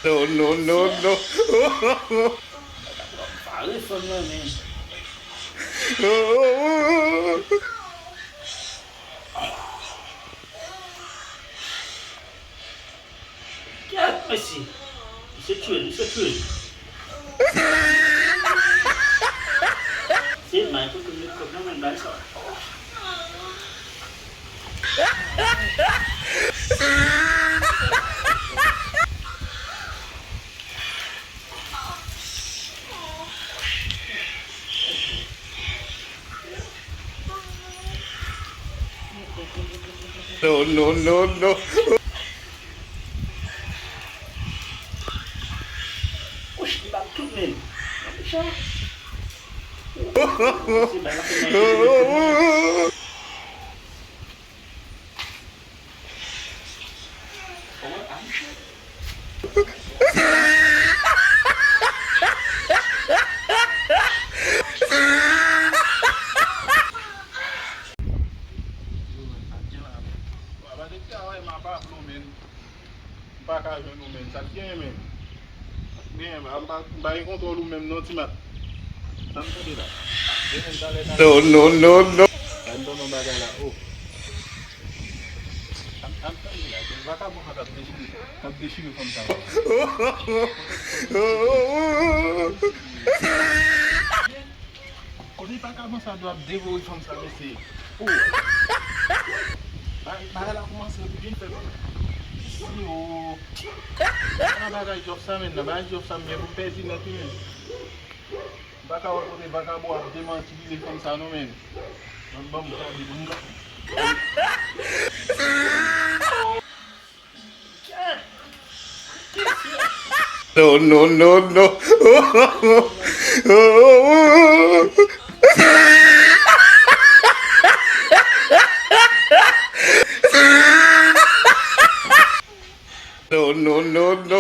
No, no, no, no. Fala isso, meu amigo. Quer, Messi? Isso é tudo, isso é tudo. Sim, mas porque me cobrou uma embaixo. No, no, no, no. Oxe, dá tudo mesmo. Vamos deixar. Sim, vai lá primeiro. No, no, no, no. Kodi pa ka monsa do ap devo yi fam sa mesi. Ou. Ba la komanse bi din fe. Si ou. Ana bagay job sa men na bagay job sa men pou pezi net men. Baka wak kote baka bo ap demanti bi fam sa no men. Nan bam sa di bunga. No, no, no, no. No, no, no, no.